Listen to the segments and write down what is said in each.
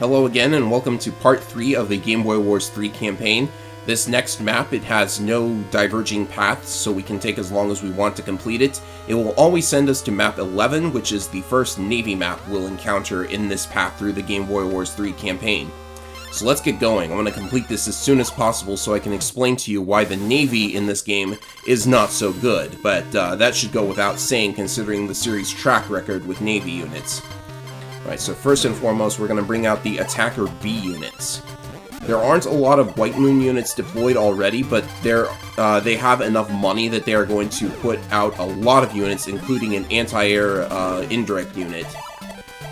Hello again, and welcome to Part 3 of the Game Boy Wars 3 campaign. This next map, it has no diverging paths, so we can take as long as we want to complete it. It will always send us to map 11, which is the first Navy map we'll encounter in this path through the Game Boy Wars 3 campaign. So let's get going. I'm going to complete this as soon as possible so I can explain to you why the Navy in this game is not so good, but that should go without saying considering the series' track record with Navy units. Alright, so first and foremost, we're going to bring out the Attacker B units. There aren't a lot of White Moon units deployed already, but they have enough money that they are going to put out a lot of units, including an anti-air indirect unit.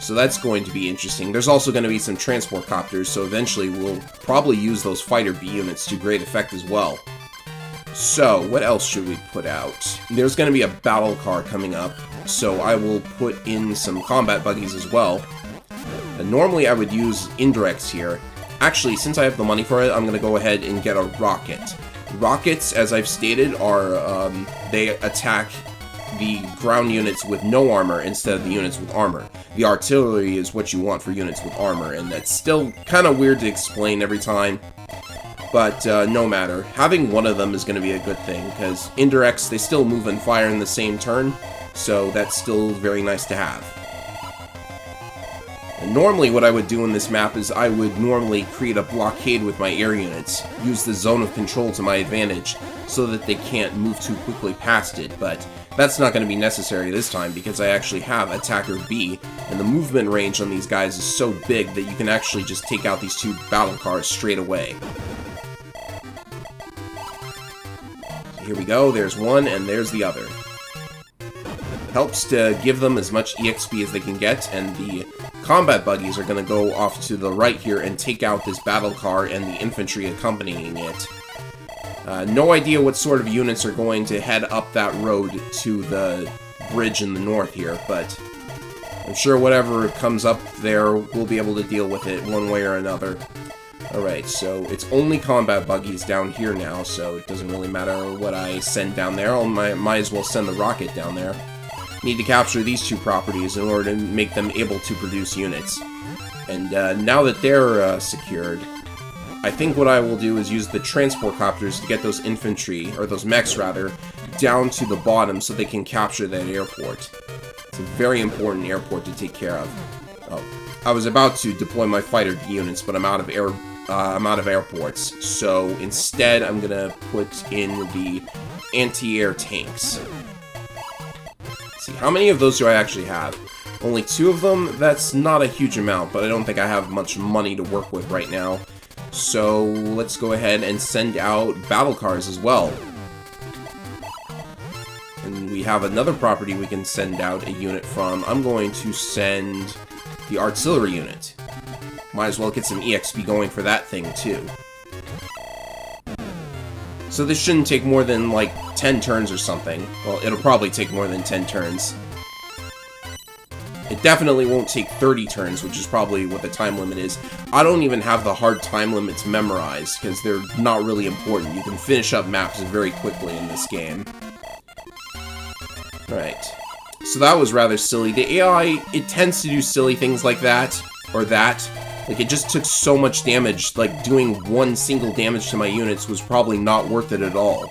So that's going to be interesting. There's also going to be some transport copters, so eventually we'll probably use those Fighter B units to great effect as well. So, what else should we put out? There's going to be a battle car coming up, so I will put in some combat buggies as well. And normally I would use indirects here. Actually, since I have the money for it, I'm going to go ahead and get a rocket. Rockets, as I've stated, are they attack the ground units with no armor instead of the units with armor. The artillery is what you want for units with armor, and that's still kind of weird to explain every time. But no matter. Having one of them is going to be a good thing, because indirects, they still move and fire in the same turn, so that's still very nice to have. And normally what I would do in this map is I would normally create a blockade with my air units, use the zone of control to my advantage, so that they can't move too quickly past it, but that's not going to be necessary this time because I actually have Attacker B, and the movement range on these guys is so big that you can actually just take out these two battle cars straight away. Here we go, there's one, and there's the other. Helps to give them as much EXP as they can get, and the combat buggies are going to go off to the right here and take out this battle car and the infantry accompanying it. No idea what sort of units are going to head up that road to the bridge in the north here, but I'm sure whatever comes up there, we'll be able to deal with it one way or another. Alright, so it's only combat buggies down here now, so it doesn't really matter what I send down there. I might as well send the rocket down there. Need to capture these two properties in order to make them able to produce units. And now that they're secured, I think what I will do is use the transport copters to get those infantry, or those mechs rather, down to the bottom so they can capture that airport. It's a very important airport to take care of. Oh, I was about to deploy my fighter units, but I'm out of airports. So instead, I'm gonna put in the anti-air tanks. Let's see, how many of those do I actually have? Only 2 of them? That's not a huge amount, but I don't think I have much money to work with right now. So let's go ahead and send out battle cars as well. And we have another property we can send out a unit from. I'm going to send the artillery unit. Might as well get some EXP going for that thing too. So this shouldn't take more than like 10 turns or something. Well, it'll probably take more than 10 turns. It definitely won't take 30 turns, which is probably what the time limit is. I don't even have the hard time limits memorized, because they're not really important. You can finish up maps very quickly in this game. Alright. So that was rather silly. The AI, it tends to do silly things like that, or that. Like, it just took so much damage, like, doing one single damage to my units was probably not worth it at all.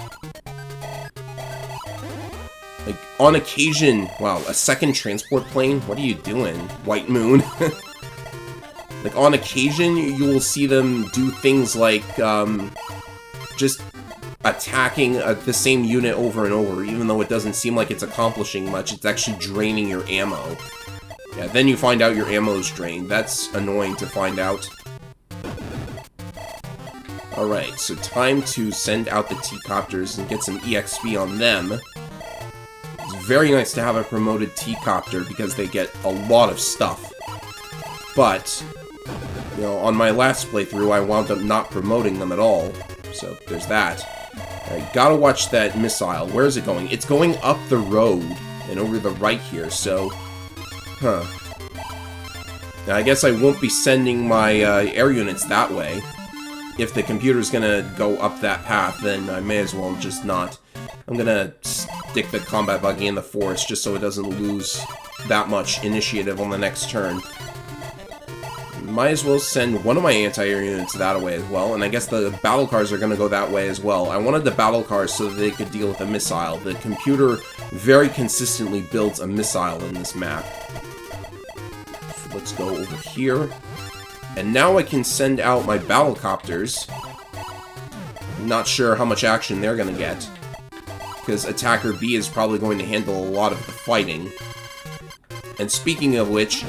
Like, on occasion... Wow, a second transport plane? What are you doing, White Moon? Like, on occasion, you will see them do things like, just attacking the same unit over and over, even though it doesn't seem like it's accomplishing much, it's actually draining your ammo. Yeah, then you find out your ammo's drained. That's annoying to find out. Alright, so time to send out the T-Copters and get some EXP on them. It's very nice to have a promoted T-Copter because they get a lot of stuff. But, you know, on my last playthrough, I wound up not promoting them at all. So, there's that. Alright, gotta watch that missile. Where is it going? It's going up the road and over the right here, so... Huh. Now, I guess I won't be sending my air units that way. If the computer's gonna go up that path, then I may as well just not. I'm gonna stick the combat buggy in the forest just so it doesn't lose that much initiative on the next turn. Might as well send one of my anti-air units that way as well, and I guess the battle cars are going to go that way as well. I wanted the battle cars so that they could deal with a missile. The computer very consistently builds a missile in this map. So let's go over here. And now I can send out my battle copters. Not sure how much action they're going to get, because Attacker B is probably going to handle a lot of the fighting. And speaking of which,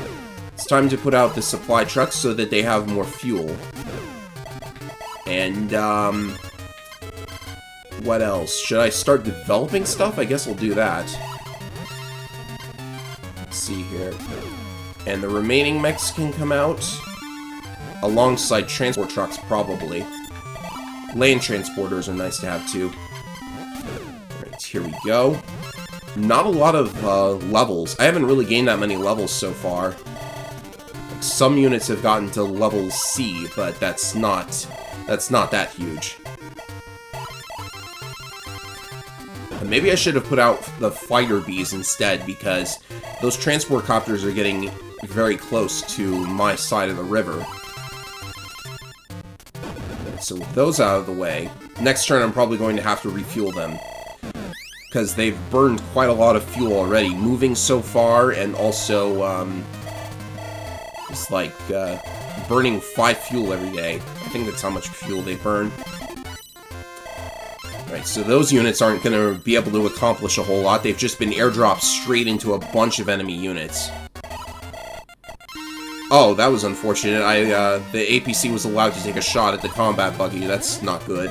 it's time to put out the supply trucks so that they have more fuel. And, what else? Should I start developing stuff? I guess I'll do that. Let's see here. And the remaining mechs can come out alongside transport trucks, probably. Land transporters are nice to have, too. Alright, here we go. Not a lot of levels. I haven't really gained that many levels so far. Like, some units have gotten to level C, but that's not that huge. And maybe I should have put out the fighter bees instead, because those transport copters are getting very close to my side of the river. So with those out of the way, next turn I'm probably going to have to refuel them, because they've burned quite a lot of fuel already, moving so far, and also, it's like, burning 5 fuel every day. I think that's how much fuel they burn. Alright, so those units aren't going to be able to accomplish a whole lot. They've just been airdropped straight into a bunch of enemy units. Oh, that was unfortunate. The APC was allowed to take a shot at the combat buggy. That's not good.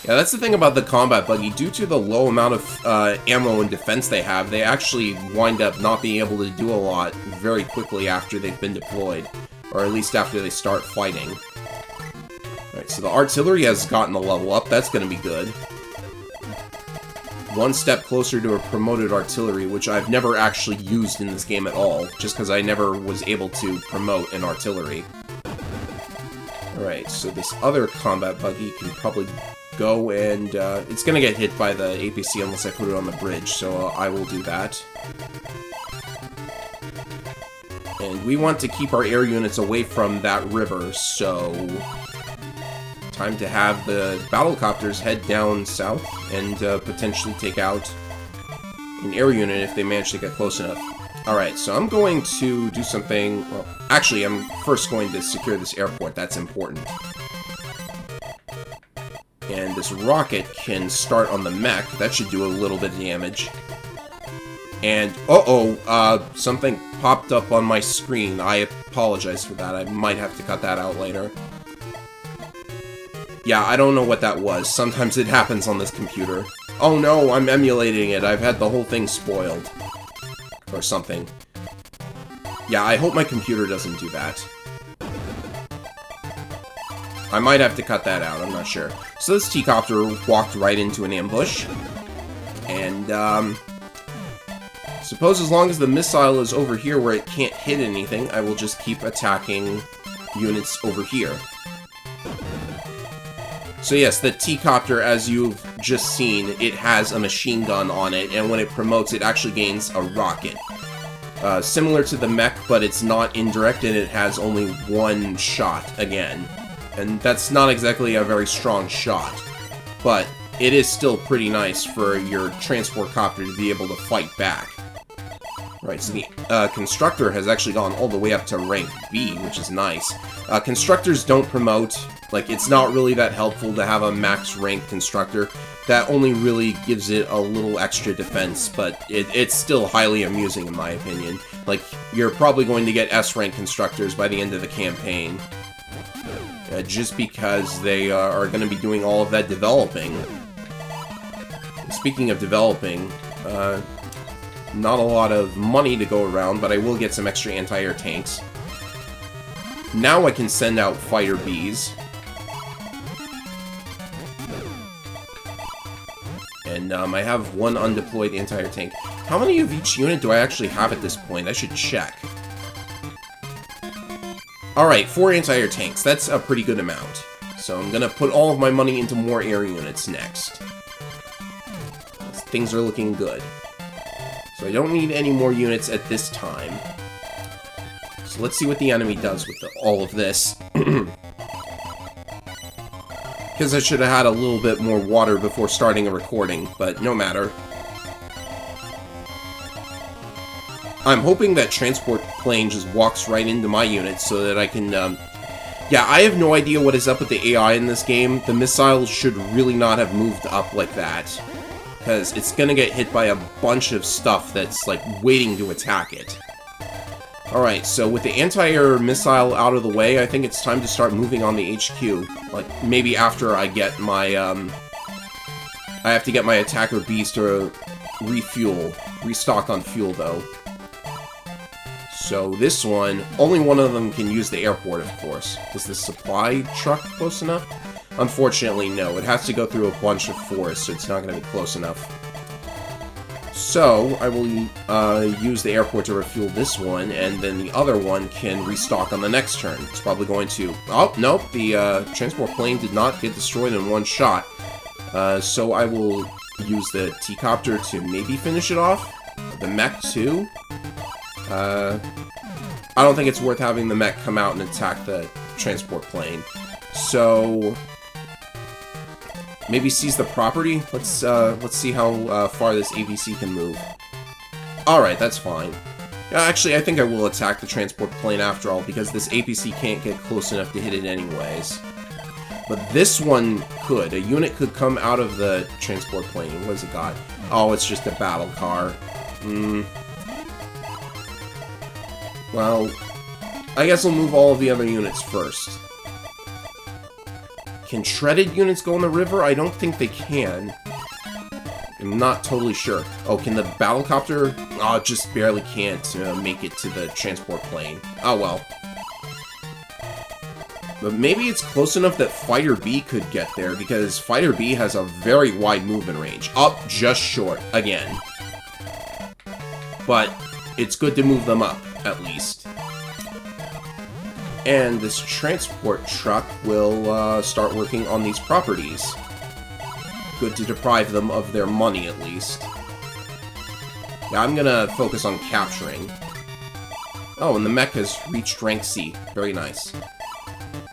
Yeah, that's the thing about the combat buggy. Due to the low amount of ammo and defense they have, they actually wind up not being able to do a lot very quickly after they've been deployed. Or at least after they start fighting. Alright, so the artillery has gotten a level up. That's going to be good. One step closer to a promoted artillery, which I've never actually used in this game at all, just because I never was able to promote an artillery. Alright, so this other combat buggy can probably go and, it's gonna get hit by the APC unless I put it on the bridge, so I will do that. And we want to keep our air units away from that river, so time to have the battlecopters head down south and potentially take out an air unit if they manage to get close enough. Alright, so I'm going to do something... Well, actually, I'm first going to secure this airport. That's important. And this rocket can start on the mech. That should do a little bit of damage. And, something popped up on my screen. I apologize for that. I might have to cut that out later. Yeah, I don't know what that was. Sometimes it happens on this computer. Oh no, I'm emulating it. I've had the whole thing spoiled. Or something. Yeah, I hope my computer doesn't do that. I might have to cut that out, I'm not sure. So this T-copter walked right into an ambush. And, suppose as long as the missile is over here where it can't hit anything, I will just keep attacking units over here. So yes, the T-copter, as you've just seen, it has a machine gun on it, and when it promotes, it actually gains a rocket. Similar to the mech, but it's not indirect, and it has only one shot again. And that's not exactly a very strong shot, but it is still pretty nice for your transport copter to be able to fight back. Right, so the Constructor has actually gone all the way up to rank B, which is nice. Constructors don't promote. Like, it's not really that helpful to have a max rank Constructor. That only really gives it a little extra defense, but it's still highly amusing in my opinion. Like, you're probably going to get S rank Constructors by the end of the campaign. Just because they are going to be doing all of that developing. And speaking of developing, not a lot of money to go around, but I will get some extra anti-air tanks. Now I can send out fighter bees. And I have one undeployed anti-air tank. How many of each unit do I actually have at this point? I should check. Alright, 4 anti-air tanks. That's a pretty good amount. So I'm gonna put all of my money into more air units next. Things are looking good. So I don't need any more units at this time. So let's see what the enemy does with all of this. Because I should have had a little bit more water before starting a recording, but no matter. I'm hoping that transport plane just walks right into my unit so that I can, yeah, I have no idea what is up with the AI in this game. The missiles should really not have moved up like that. Because it's gonna get hit by a bunch of stuff that's, like, waiting to attack it. Alright, so with the anti-air missile out of the way, I think it's time to start moving on the HQ. Like, maybe after I get my, I have to get my attacker bees to restock on fuel, though. So this one, only one of them can use the airport, of course. Is the supply truck close enough? Unfortunately, no. It has to go through a bunch of forests, so it's not going to be close enough. So, I will use the airport to refuel this one, and then the other one can restock on the next turn. It's probably going to... Oh, nope, the transport plane did not get destroyed in one shot. So I will use the T-copter to maybe finish it off. The mech, too. I don't think it's worth having the mech come out and attack the transport plane. So... maybe seize the property? Let's see how far this ABC can move. Alright, that's fine. Actually, I think I will attack the transport plane after all, because this APC can't get close enough to hit it anyways. But this one could. A unit could come out of the transport plane. What has it got? Oh, it's just a battle car. Well, I guess we'll move all of the other units first. Can shredded units go in the river? I don't think they can. I'm not totally sure. Oh, can the battlecopter? Oh, it just barely can't make it to the transport plane. Oh, well. But maybe it's close enough that Fighter B could get there, because Fighter B has a very wide movement range. Up just short, again. But it's good to move them up, at least. And this transport truck will start working on these properties. Good to deprive them of their money, at least. Yeah, I'm gonna focus on capturing. Oh, and the mech has reached rank C. Very nice.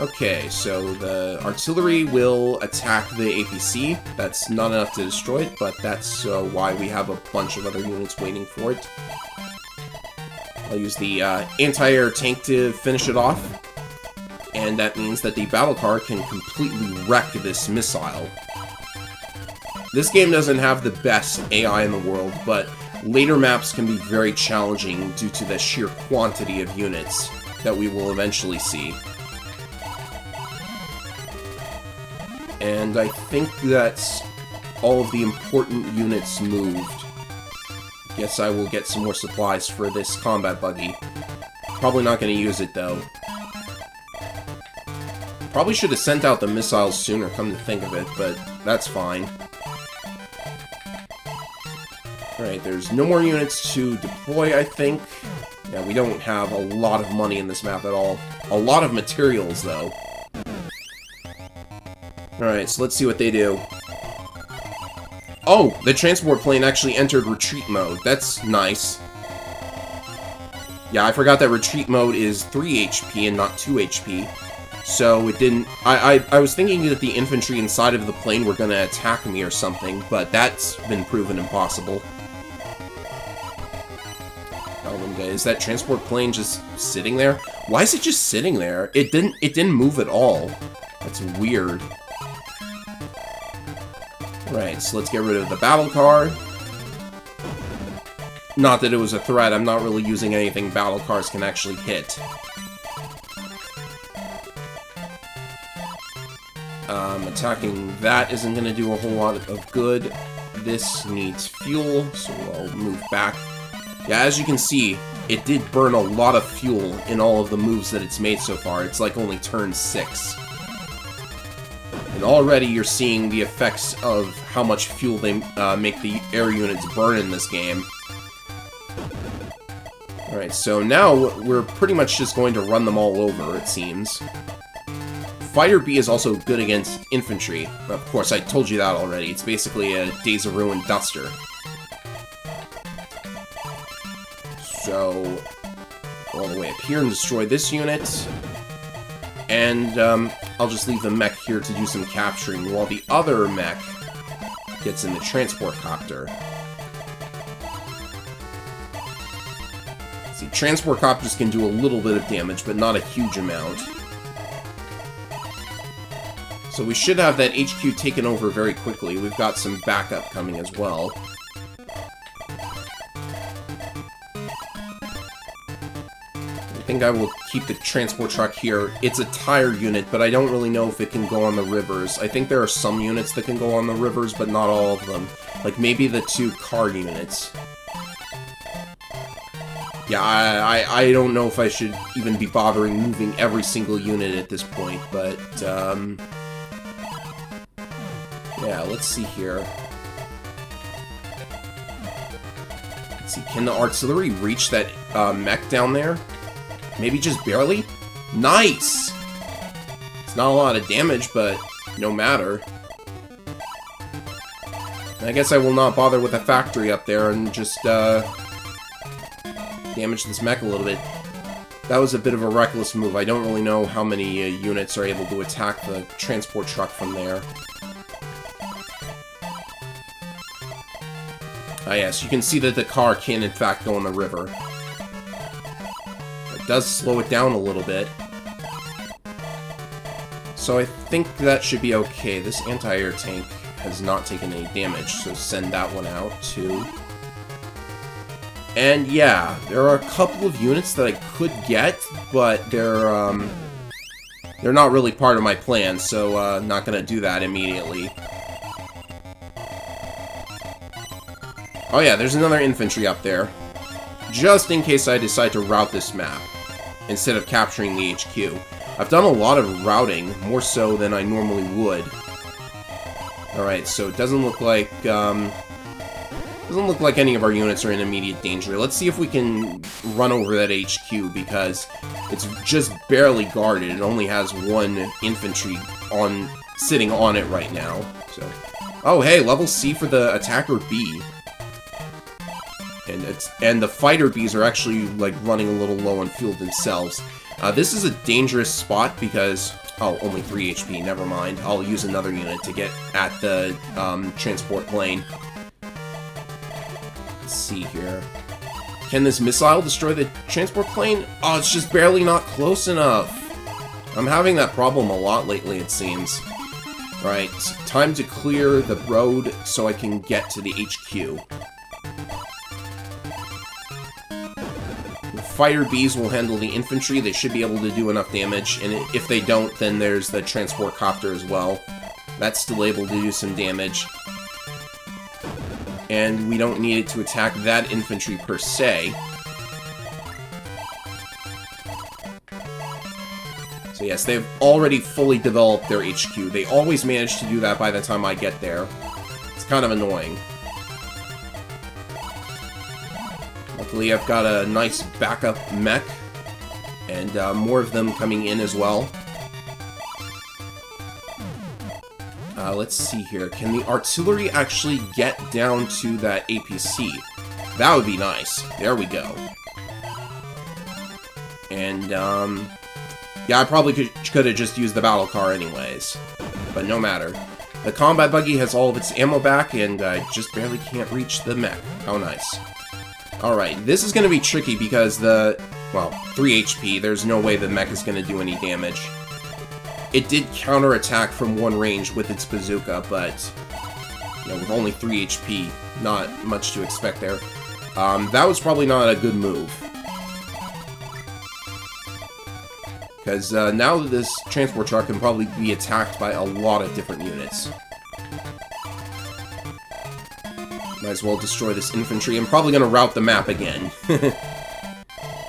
Okay, so the artillery will attack the APC. That's not enough to destroy it, but that's why we have a bunch of other units waiting for it. I'll use the anti-air tank to finish it off. And that means that the battle car can completely wreck this missile. This game doesn't have the best AI in the world, but later maps can be very challenging due to the sheer quantity of units that we will eventually see. And I think that's all of the important units moved. Guess I will get some more supplies for this combat buggy. Probably not going to use it, though. Probably should have sent out the missiles sooner, come to think of it, but that's fine. Alright, there's no more units to deploy, I think. Yeah, we don't have a lot of money in this map at all. A lot of materials, though. Alright, so let's see what they do. Oh, the transport plane actually entered retreat mode. That's nice. Yeah, I forgot that retreat mode is 3 HP and not 2 HP. So it didn't... I was thinking that the infantry inside of the plane were going to attack me or something, but that's been proven impossible. Is that transport plane just sitting there? Why is it just sitting there? It didn't move at all. That's weird. Right, so let's get rid of the battle car. Not that it was a threat, I'm not really using anything battle cars can actually hit. Attacking that isn't going to do a whole lot of good. This needs fuel, so I'll move back. Yeah, as you can see, it did burn a lot of fuel in all of the moves that it's made so far. It's like only turn 6. And already you're seeing the effects of how much fuel they make the air units burn in this game. Alright, so now we're pretty much just going to run them all over, it seems. Fighter B is also good against infantry. Of course, I told you that already. It's basically a Days of Ruin duster. So, Go all the way up here and destroy this unit. And I'll just leave the mech here to do some capturing while the other mech gets in the transport copter. See, transport copters can do a little bit of damage, but not a huge amount. So we should have that HQ taken over very quickly. We've got some backup coming as well. I think I will keep the transport truck here. It's a tire unit, but I don't really know if it can go on the rivers. I think there are some units that can go on the rivers, but not all of them. Like maybe the 2 car units. Yeah, I don't know if I should even be bothering moving every single unit at this point, but, yeah, let's see here. Let's see, can the artillery reach that, mech down there? Maybe just barely? Nice! It's not a lot of damage, but no matter. I guess I will not bother with a factory up there and just, damage this mech a little bit. That was a bit of a reckless move. I don't really know how many units are able to attack the transport truck from there. Ah yes, you can see that the car can in fact go in the river. It does slow it down a little bit. So I think that should be okay. This anti-air tank has not taken any damage, so send that one out too. And yeah, there are a couple of units that I could get, but they're not really part of my plan, so not gonna do that immediately. Oh yeah, there's another infantry up there, just in case I decide to route this map instead of capturing the HQ. I've done a lot of routing, more so than I normally would. Alright, so it doesn't look like any of our units are in immediate danger. Let's see if we can run over that HQ, because it's just barely guarded. It only has 1 infantry sitting on it right now. So, oh hey, level C for the attacker B. And the fighter Bs are actually like running a little low on fuel themselves. This is a dangerous spot because oh, only 3 HP. Never mind. I'll use another unit to get at the transport plane. Let's see here. Can this missile destroy the transport plane? Oh, it's just barely not close enough. I'm having that problem a lot lately, it seems. Right, time to clear the road so I can get to the HQ. The fighter Bs will handle the infantry. They should be able to do enough damage, and if they don't, then there's the transport copter as well. That's still able to do some damage. And we don't need it to attack that infantry per se. So yes, they've already fully developed their HQ. They always manage to do that by the time I get there. It's kind of annoying. Luckily, I've got a nice backup mech, and more of them coming in as well. Let's see here. Can the artillery actually get down to that APC? That would be nice. There we go. And, yeah, I probably could have just used the battle car anyways. But no matter. The combat buggy has all of its ammo back, and I just barely can't reach the mech. How nice. Alright, this is going to be tricky because well, 3 HP, there's no way the mech is going to do any damage. It did counterattack from 1 range with its bazooka, but, you know, with only 3 HP, not much to expect there. That was probably not a good move. Because now that this transport truck can probably be attacked by a lot of different units. Might as well destroy this infantry. I'm probably going to route the map again.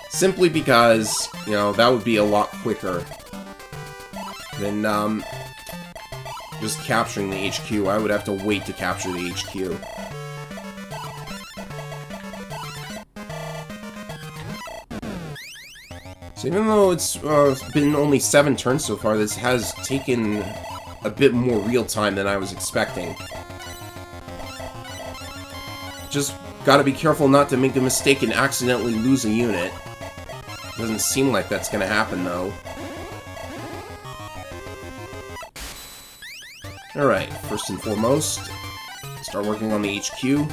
Simply because, you know, that would be a lot quicker than just capturing the HQ. I would have to wait to capture the HQ. So even though it's been only 7 turns so far, this has taken a bit more real time than I was expecting. Just gotta be careful not to make a mistake and accidentally lose a unit. Doesn't seem like that's gonna happen, though. Alright, first and foremost, start working on the HQ.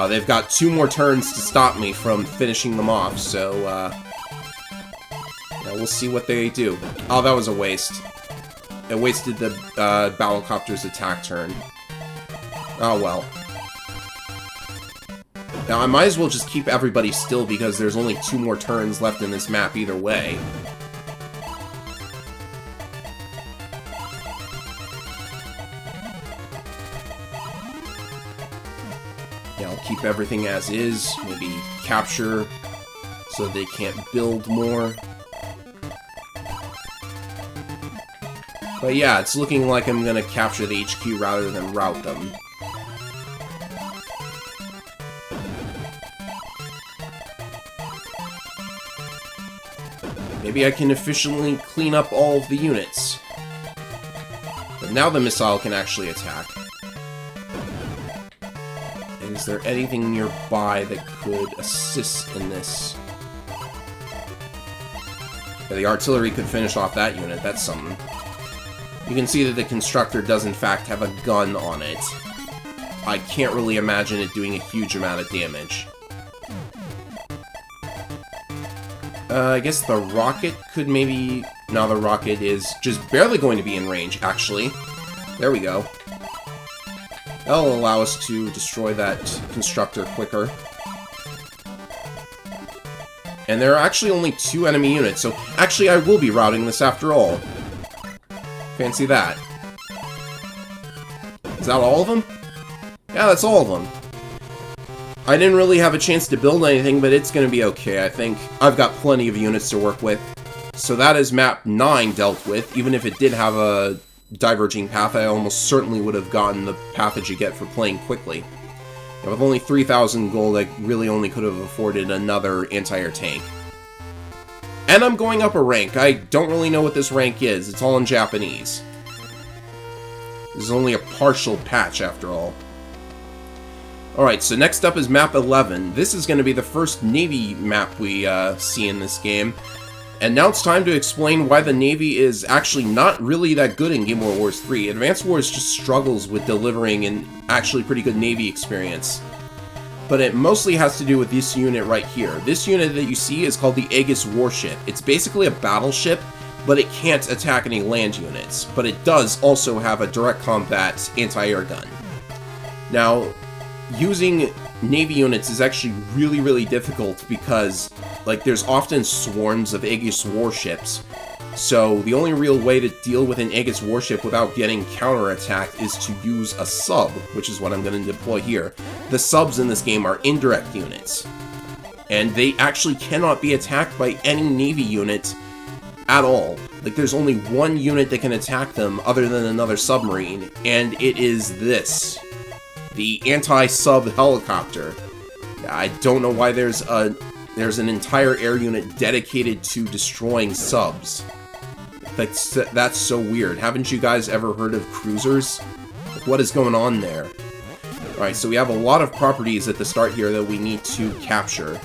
They've got 2 more turns to stop me from finishing them off, so, yeah, we'll see what they do. Oh, that was a waste. It wasted the, Battlecopter's attack turn. Oh, well. Now, I might as well just keep everybody still because there's only 2 more turns left in this map either way. Yeah, I'll keep everything as is. Maybe capture so they can't build more. But yeah, it's looking like I'm gonna capture the HQ rather than rout them. Maybe I can efficiently clean up all of the units. But now the missile can actually attack. Is there anything nearby that could assist in this? Yeah, the artillery could finish off that unit, that's something. You can see that the constructor does in fact have a gun on it. I can't really imagine it doing a huge amount of damage. I guess the rocket could maybe... No, the rocket is just barely going to be in range, actually. There we go. That'll allow us to destroy that constructor quicker. And there are actually only 2 enemy units, so actually I will be routing this after all. Fancy that. Is that all of them? Yeah, that's all of them. I didn't really have a chance to build anything, but it's going to be okay, I think. I've got plenty of units to work with. So that is map 9 dealt with. Even if it did have a diverging path, I almost certainly would have gotten the path that you get for playing quickly. And with only 3,000 gold, I really only could have afforded another anti-air tank. And I'm going up a rank. I don't really know what this rank is. It's all in Japanese. This is only a partial patch, after all. Alright, so next up is map 11. This is going to be the first Navy map we see in this game. And now it's time to explain why the Navy is actually not really that good in Game Boy Wars 3. Advance Wars just struggles with delivering an actually pretty good Navy experience. But it mostly has to do with this unit right here. This unit that you see is called the Aegis Warship. It's basically a battleship, but it can't attack any land units. But it does also have a direct combat anti-air gun. Now, using Navy units is actually really difficult because, like, there's often swarms of Aegis warships. So the only real way to deal with an Aegis warship without getting counterattacked is to use a sub, which is what I'm going to deploy here. The subs in this game are indirect units, and they actually cannot be attacked by any Navy unit at all. Like, there's only one unit that can attack them other than another submarine, and it is this. The anti-sub helicopter. I don't know why there's an entire air unit dedicated to destroying subs. That's so weird. Haven't you guys ever heard of cruisers? What is going on there? Alright, so we have a lot of properties at the start here that we need to capture.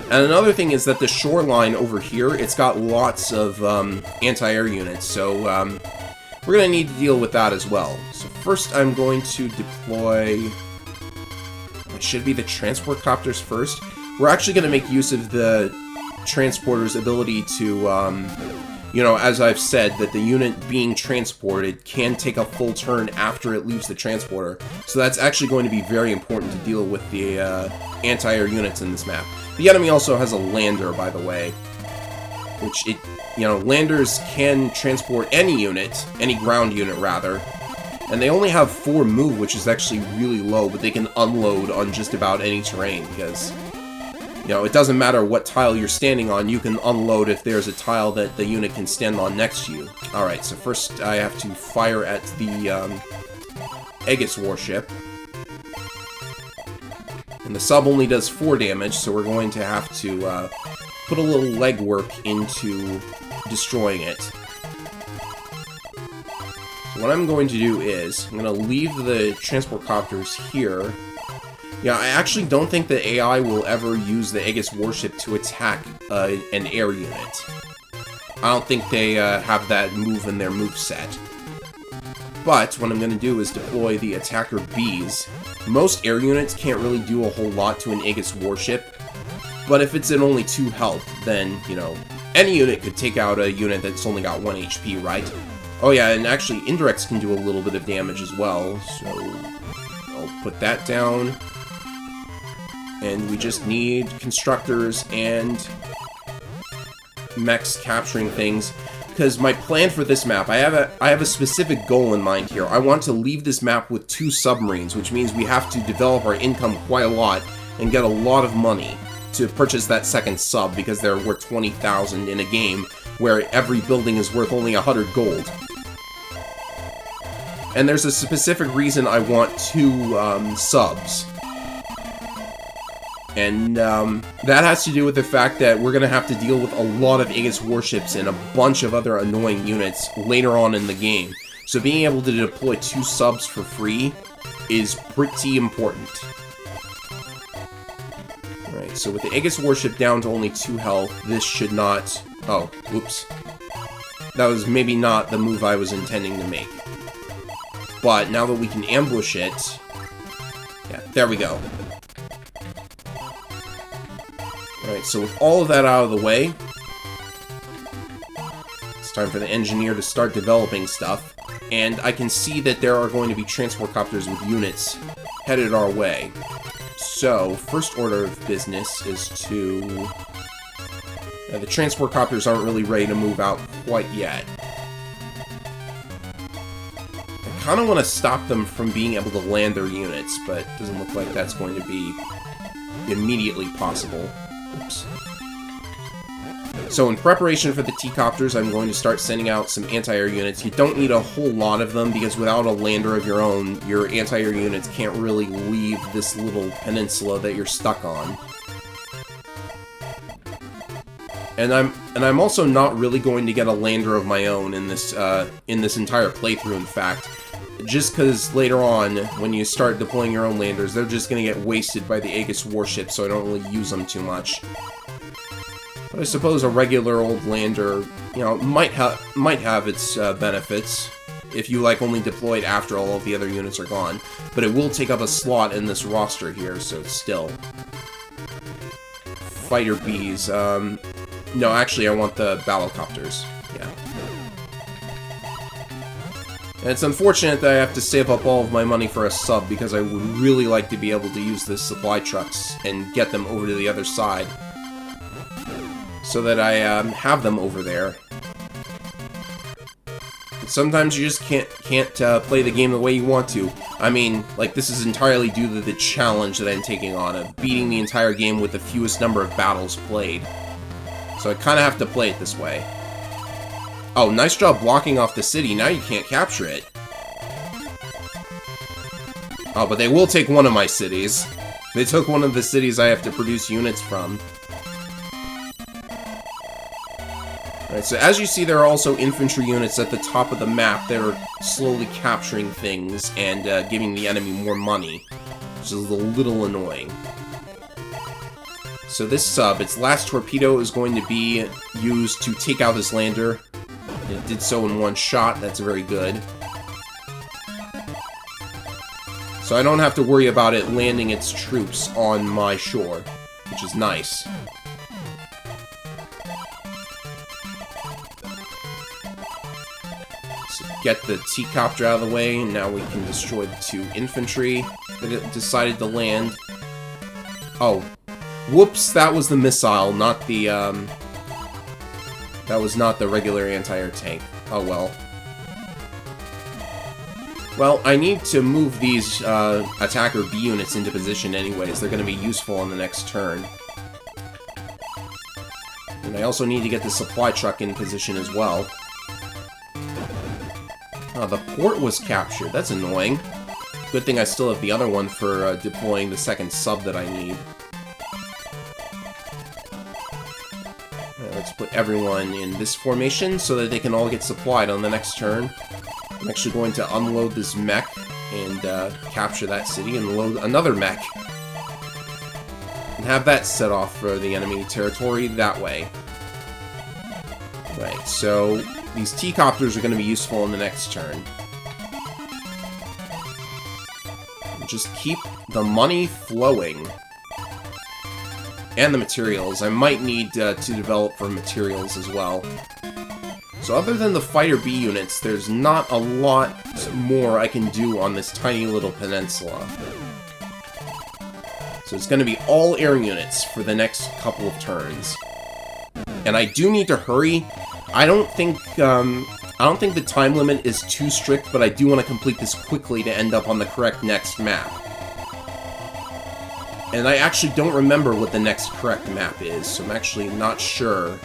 And another thing is that the shoreline over here, it's got lots of anti-air units, so we're going to need to deal with that as well. So first I'm going to deploy... It should be the transport copters first. We're actually going to make use of the transporter's ability to, you know, as I've said, that the unit being transported can take a full turn after it leaves the transporter. So that's actually going to be very important to deal with the anti-air units in this map. The enemy also has a lander, by the way, which you know, landers can transport any unit, any ground unit rather, and they only have 4 move, which is actually really low, but they can unload on just about any terrain, because, you know, it doesn't matter what tile you're standing on, you can unload if there's a tile that the unit can stand on next to you. Alright, so first I have to fire at the Aegis Warship. And the sub only does 4 damage, so we're going to have to put a little legwork into destroying it. What I'm going to do is, I'm going to leave the transport copters here, Yeah, I actually don't think the AI will ever use the Aegis Warship to attack an air unit. I don't think they have that move in their moveset. But what I'm going to do is deploy the Attacker Bees. Most air units can't really do a whole lot to an Aegis Warship, but if it's at only 2 health, then, you know, any unit could take out a unit that's only got 1 HP, right? Oh yeah, and actually, indirects can do a little bit of damage as well, so I'll put that down. And we just need constructors and mechs capturing things, because my plan for this map, I have a specific goal in mind here. I want to leave this map with 2 submarines, which means we have to develop our income quite a lot and get a lot of money to purchase that second sub, because they're worth 20,000 in a game where every building is worth only 100 gold. And there's a specific reason I want 2 subs. And that has to do with the fact that we're going to have to deal with a lot of Aegis Warships and a bunch of other annoying units later on in the game. So being able to deploy 2 subs for free is pretty important. Alright, so with the Aegis Warship down to only 2 health, this should not... Oh, whoops. That was maybe not the move I was intending to make. But now that we can ambush it... Yeah, there we go. Alright, so with all of that out of the way, it's time for the engineer to start developing stuff. And I can see that there are going to be transport copters with units headed our way. So, first order of business is to... the transport copters aren't really ready to move out quite yet. I kind of want to stop them from being able to land their units, but it doesn't look like that's going to be immediately possible. Oops. So in preparation for the T-Copters, I'm going to start sending out some anti-air units. You don't need a whole lot of them, because without a lander of your own, your anti-air units can't really leave this little peninsula that you're stuck on. And I'm also not really going to get a lander of my own in this entire playthrough, in fact. Just because later on, when you start deploying your own landers, they're just going to get wasted by the Aegis Warship, so I don't really use them too much. But I suppose a regular old lander, you know, might have its benefits, if you, like, only deployed after all of the other units are gone. But it will take up a slot in this roster here, so still. Fighter Bees, no, actually, I want the Battlecopters. Yeah. And it's unfortunate that I have to save up all of my money for a sub, because I would really like to be able to use the supply trucks and get them over to the other side, so that I have them over there. But sometimes you just can't play the game the way you want to. I mean, like, this is entirely due to the challenge that I'm taking on of beating the entire game with the fewest number of battles played. So I kind of have to play it this way. Oh, nice job blocking off the city. Now you can't capture it. Oh, but they will take one of my cities. They took one of the cities I have to produce units from. Alright, so as you see, there are also infantry units at the top of the map that are slowly capturing things and giving the enemy more money, which is a little annoying. So this sub, its last torpedo is going to be used to take out this lander. It did so in one shot. That's very good. So I don't have to worry about it landing its troops on my shore, which is nice. So get the T-Copter out of the way, and now we can destroy the 2 infantry that it decided to land. Oh, whoops, that was the missile, not the, that was not the regular anti-air tank. Oh well. Well, I need to move these attacker B units into position anyways. They're going to be useful on the next turn. And I also need to get the supply truck in position as well. Oh, the port was captured. That's annoying. Good thing I still have the other one for deploying the second sub that I need. Let's put everyone in this formation so that they can all get supplied on the next turn. I'm actually going to unload this mech and capture that city and load another mech have that set off for the enemy territory that way. Right, so these T-copters are going to be useful in the next turn. Just keep the money flowing. And the materials. I might need to develop for materials as well. So other than the Fighter B units, there's not a lot more I can do on this tiny little peninsula. So it's going to be all air units for the next couple of turns. And I do need to hurry. I don't think the time limit is too strict, but I do want to complete this quickly to end up on the correct next map. And I actually don't remember what the next correct map is, so I'm actually not sure.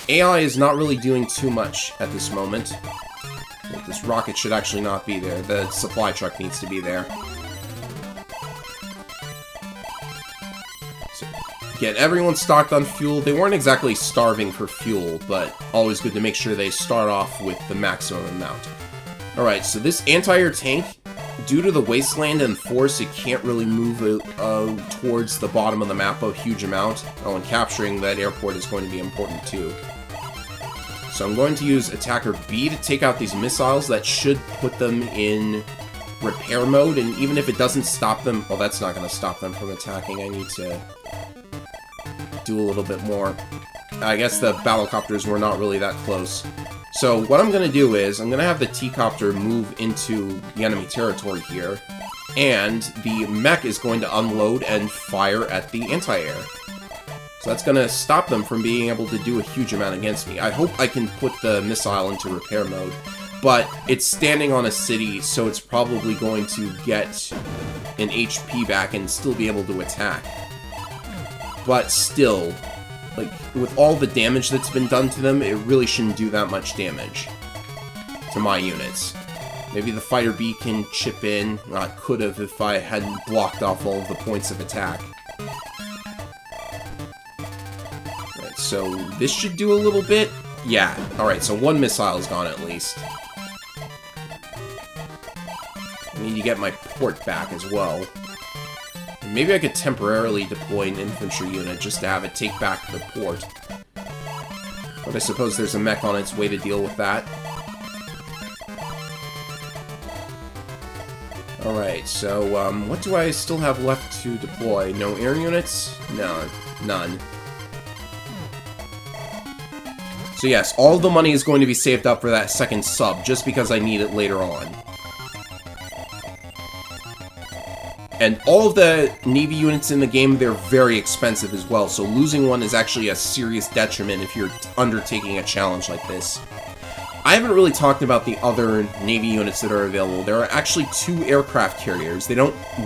AI is not really doing too much at this moment. This rocket should actually not be there. The supply truck needs to be there. So, get everyone stocked on fuel. They weren't exactly starving for fuel, but always good to make sure they start off with the maximum amount. Alright, so this anti-air tank, due to the wasteland and force, it can't really move towards the bottom of the map a huge amount. Oh, and capturing that airport is going to be important too. So I'm going to use Attacker B to take out these missiles. That should put them in repair mode, and even if it doesn't stop them... Well, that's not going to stop them from attacking. I need to do a little bit more. I guess the battlecopters were not really that close. So what I'm going to do is, I'm going to have the T-copter move into the enemy territory here, and the mech is going to unload and fire at the anti-air. So that's going to stop them from being able to do a huge amount against me. I hope I can put the missile into repair mode, but it's standing on a city, so it's probably going to get an HP back and still be able to attack. But still, like, with all the damage that's been done to them, it really shouldn't do that much damage to my units. Maybe the Fighter B can chip in. I could have if I hadn't blocked off all of the points of attack. Right, so this should do a little bit. Yeah, alright, so one missile is gone at least. I need to get my port back as well. Maybe I could temporarily deploy an infantry unit just to have it take back the port. But I suppose there's a mech on its way to deal with that. Alright, so what do I still have left to deploy? No air units? No, none. So yes, all the money is going to be saved up for that second sub, just because I need it later on. And all of the Navy units in the game, they're very expensive as well, so losing one is actually a serious detriment if you're undertaking a challenge like this. I haven't really talked about the other Navy units that are available. There are actually 2 aircraft carriers.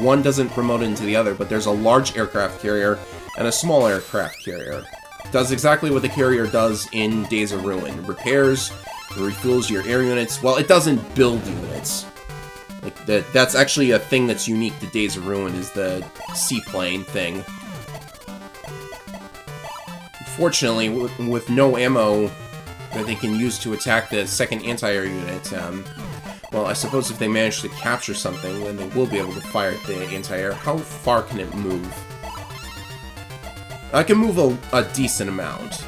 One doesn't promote into the other, but there's a large aircraft carrier and a small aircraft carrier. It does exactly what the carrier does in Days of Ruin. Repairs, refuels your air units. Well, it doesn't build units. Like, that's actually a thing that's unique to Days of Ruin, is the seaplane thing. Unfortunately, with no ammo that they can use to attack the second anti-air unit, well, I suppose if they manage to capture something, then they will be able to fire at the anti-air. How far can it move? I can move a decent amount. So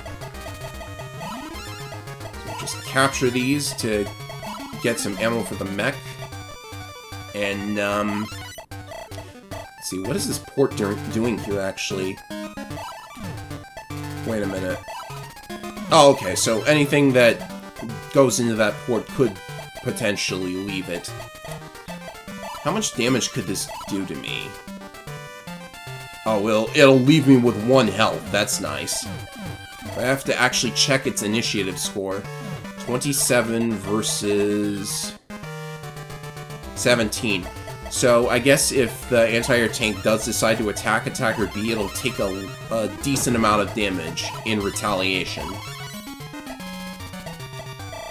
just capture these to get some ammo for the mech. And, let's see, what is this port doing here, actually? Wait a minute. Oh, okay, so anything that goes into that port could potentially leave it. How much damage could this do to me? Oh, well, it'll leave me with 1 health. That's nice. I have to actually check its initiative score. 27 versus 17. So I guess if the anti-air tank does decide to attack Attacker B, it'll take a decent amount of damage in retaliation.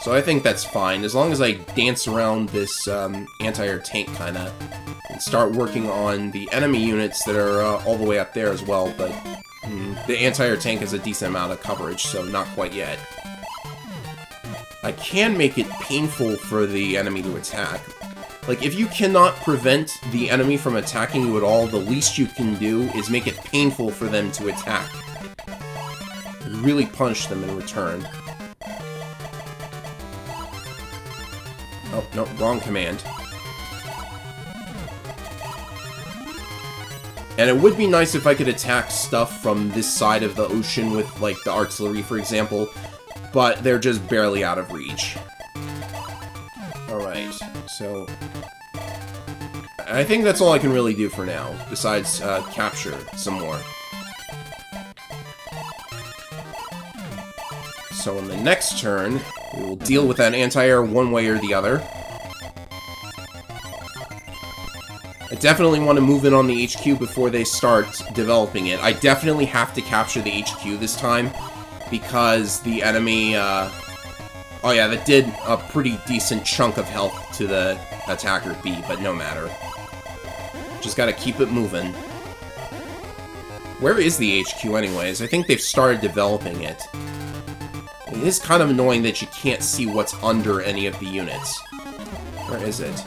So I think that's fine, as long as I dance around this anti-air tank, kinda, and start working on the enemy units that are all the way up there as well, but the anti-air tank has a decent amount of coverage, so not quite yet. I can make it painful for the enemy to attack. Like, if you cannot prevent the enemy from attacking you at all, the least you can do is make it painful for them to attack. Really punish them in return. Oh, no, wrong command. And it would be nice if I could attack stuff from this side of the ocean with, like, the artillery, for example, but they're just barely out of reach. Alright, so... I think that's all I can really do for now, besides capture some more. So in the next turn, we will deal with that anti-air one way or the other. I definitely want to move in on the HQ before they start developing it. I definitely have to capture the HQ this time, because the enemy, oh yeah, that did a pretty decent chunk of health to the attacker B, but no matter. Just gotta keep it moving. Where is the HQ anyways? I think they've started developing it. It is kind of annoying that you can't see what's under any of the units. Where is it?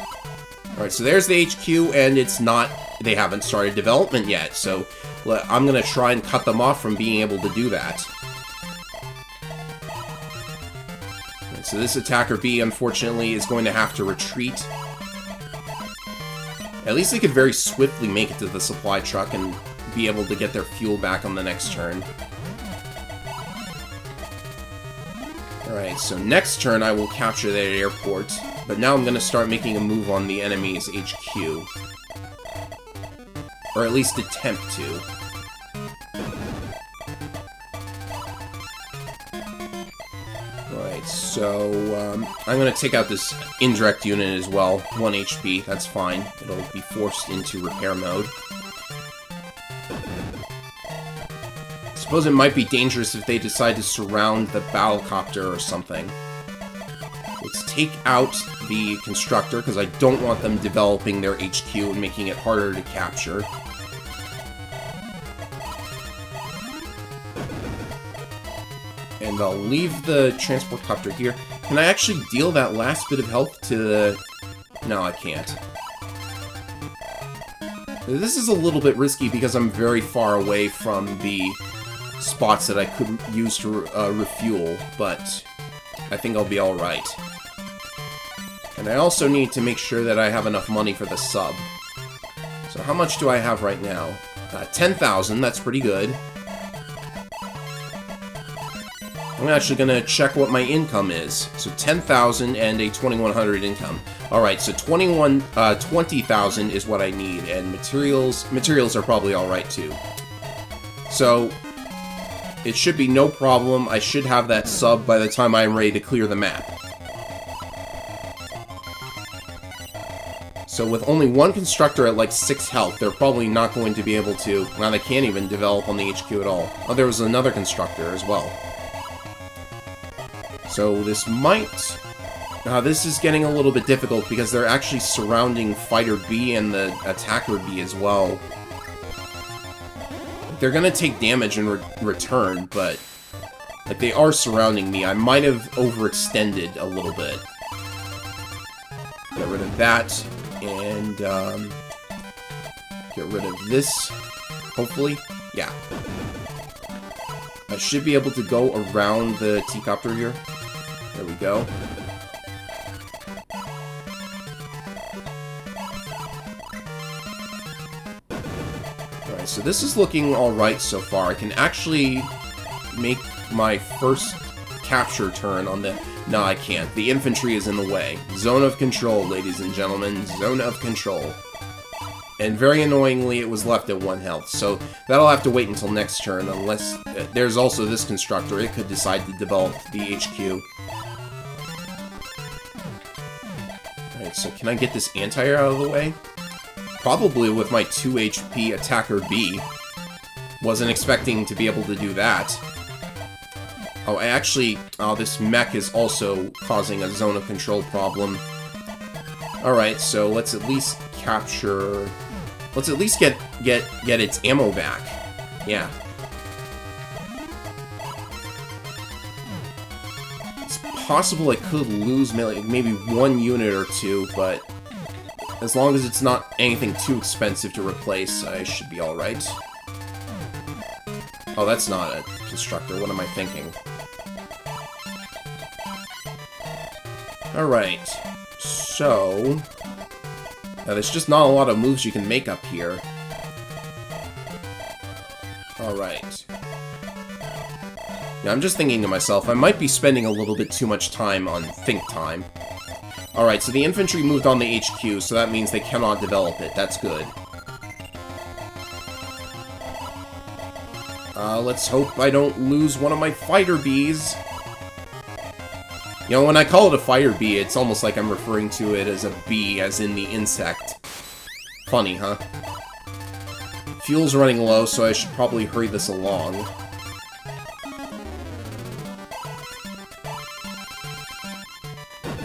Alright, so there's the HQ, and it's not... They haven't started development yet, so I'm gonna try and cut them off from being able to do that. Right, so this attacker B, unfortunately, is going to have to retreat. At least they could very swiftly make it to the supply truck and be able to get their fuel back on the next turn. Alright, so next turn I will capture that airport, but now I'm going to start making a move on the enemy's HQ. Or at least attempt to. Alright, so I'm going to take out this indirect unit as well. 1 HP, that's fine. It'll be forced into repair mode. I suppose it might be dangerous if they decide to surround the battlecopter or something. Let's take out the constructor, because I don't want them developing their HQ and making it harder to capture. And I'll leave the transport copter here. Can I actually deal that last bit of health to the... No, I can't. This is a little bit risky because I'm very far away from the spots that I could use to refuel, but I think I'll be alright. And I also need to make sure that I have enough money for the sub. So how much do I have right now? 10,000, that's pretty good. I'm actually going to check what my income is. So 10,000 and a 2,100 income. Alright, so 20,000 is what I need, and materials are probably alright too. So it should be no problem. I should have that sub by the time I'm ready to clear the map. So with only one constructor at like 6 health, they're probably not going to be able to... Now they can't even develop on the HQ at all. Oh, there was another constructor as well. So this might... this is getting a little bit difficult because they're actually surrounding Fighter B and the Attacker B as well. They're gonna take damage in return, but... like, they are surrounding me. I might have overextended a little bit. Get rid of that, and, get rid of this, hopefully. Yeah. I should be able to go around the T-copter here. There we go. Alright, so this is looking alright so far. I can actually make my first capture turn on the... No, I can't. The infantry is in the way. Zone of control, ladies and gentlemen. Zone of control. And very annoyingly, it was left at 1 health. So that'll have to wait until next turn, unless... there's also this constructor. It could decide to develop the HQ. Alright, so can I get this anti-air out of the way? Probably with my 2 HP Attacker B. Wasn't expecting to be able to do that. Oh, I actually... Oh, this mech is also causing a zone of control problem. Alright, so let's at least capture... Let's at least get its ammo back. Yeah. It's possible I could lose maybe 1 unit or 2, but As long as it's not anything too expensive to replace, I should be alright. Oh, that's not a constructor. What am I thinking? Alright. So... there's just not a lot of moves you can make up here. Alright. Now, I'm just thinking to myself, I might be spending a little bit too much time on think time. Alright, so the infantry moved on the HQ, so that means they cannot develop it. That's good. Let's hope I don't lose one of my fighter bees. You know, when I call it a fighter bee, it's almost like I'm referring to it as a bee, as in the insect. Funny, huh? Fuel's running low, so I should probably hurry this along.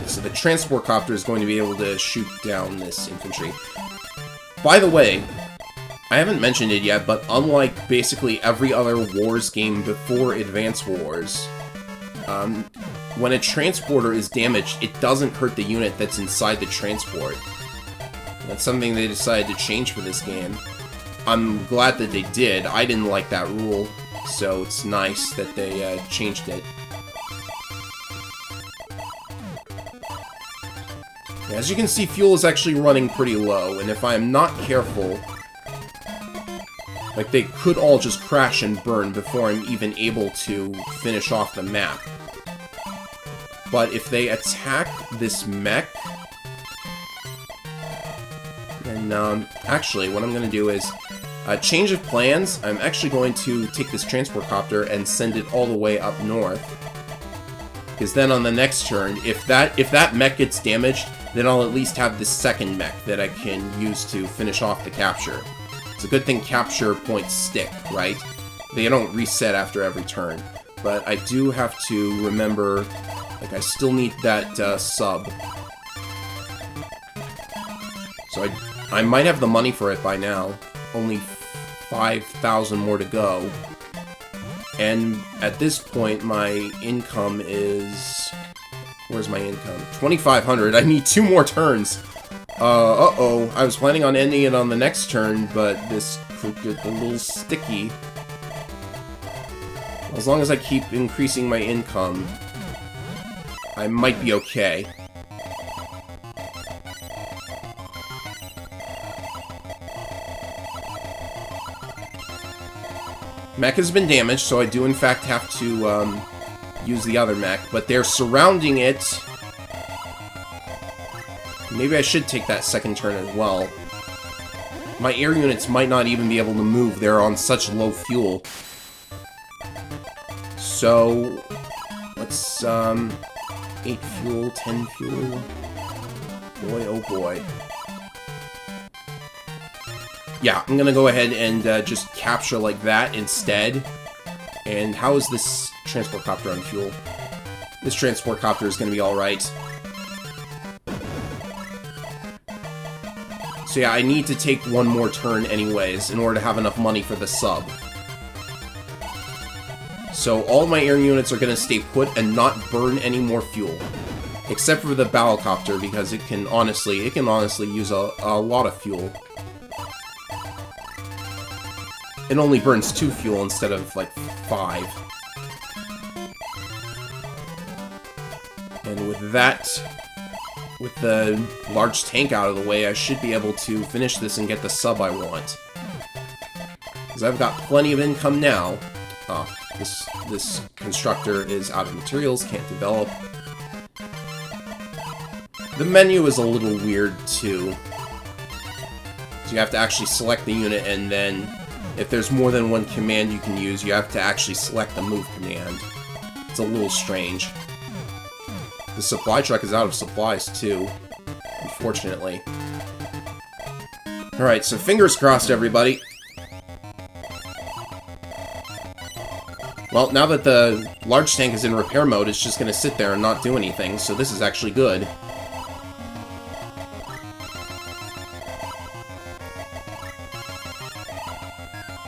So the transport copter is going to be able to shoot down this infantry. By the way, I haven't mentioned it yet, but unlike basically every other Wars game before Advance Wars, when a transporter is damaged, it doesn't hurt the unit that's inside the transport. That's something they decided to change for this game. I'm glad that they did. I didn't like that rule, so it's nice that they changed it. As you can see, fuel is actually running pretty low, and if I'm not careful, like, they could all just crash and burn before I'm even able to finish off the map. But if they attack this mech, then, actually, what I'm going to do is, change of plans. I'm actually going to take this transport copter and send it all the way up north. Because then on the next turn, if that mech gets damaged, then I'll at least have this second mech that I can use to finish off the capture. It's a good thing capture points stick, right? They don't reset after every turn. But I do have to remember, like, I still need that sub. So I might have the money for it by now. Only 5,000 more to go. And at this point, my income is... Where's my income? 2,500. I need 2 more turns. Uh-oh. I was planning on ending it on the next turn, but this could get a little sticky. As long as I keep increasing my income, I might be okay. Mech has been damaged, so I do in fact have to use the other mech, but they're surrounding it. Maybe I should take that second turn as well. My air units might not even be able to move. They're on such low fuel. So, let's, 8 fuel, 10 fuel. Boy, oh boy. Yeah, I'm gonna go ahead and just capture like that instead. And how is this transport copter on fuel? This transport copter is gonna be alright. So yeah, I need to take one more turn anyways in order to have enough money for the sub. So all my air units are gonna stay put and not burn any more fuel. Except for the battlecopter, because it can honestly use a lot of fuel. It only burns 2 fuel instead of, like, 5. And with that, with the large tank out of the way, I should be able to finish this and get the sub I want. Because I've got plenty of income now. Oh, this constructor is out of materials, can't develop. The menu is a little weird, too. So you have to actually select the unit, and then if there's more than one command you can use, you have to actually select the move command. It's a little strange. The supply truck is out of supplies, too, unfortunately. Alright, so fingers crossed, everybody. Well, now that the large tank is in repair mode, it's just going to sit there and not do anything, so this is actually good.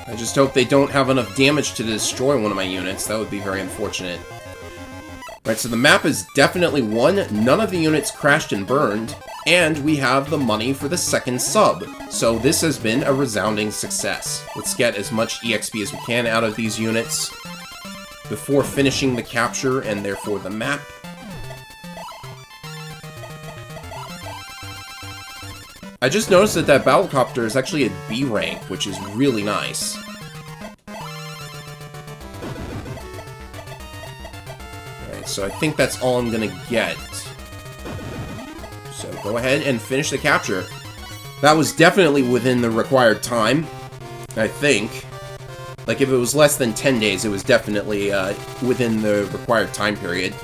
I just hope they don't have enough damage to destroy one of my units. That would be very unfortunate. Right, so the map is definitely won. None of the units crashed and burned. And we have the money for the second sub. So this has been a resounding success. Let's get as much EXP as we can out of these units before finishing the capture and therefore the map. I just noticed that that battlecopter is actually a B rank, which is really nice. Alright, so I think that's all I'm gonna get. So go ahead and finish the capture. That was definitely within the required time, I think. Like, if it was less than 10 days, it was definitely within the required time period.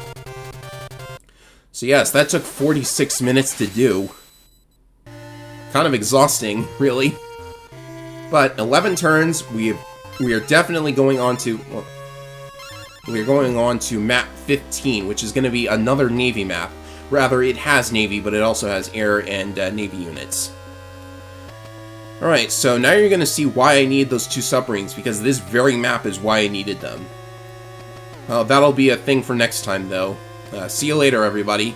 So yes, that took 46 minutes to do. Kind of exhausting, really. But 11 turns, we are definitely going on to... Well, we are going on to map 15, which is going to be another Navy map. Rather, it has Navy, but it also has Air and Navy units. Alright, so now you're going to see why I need those 2 submarines, because this very map is why I needed them. That'll be a thing for next time, though. See you later, everybody.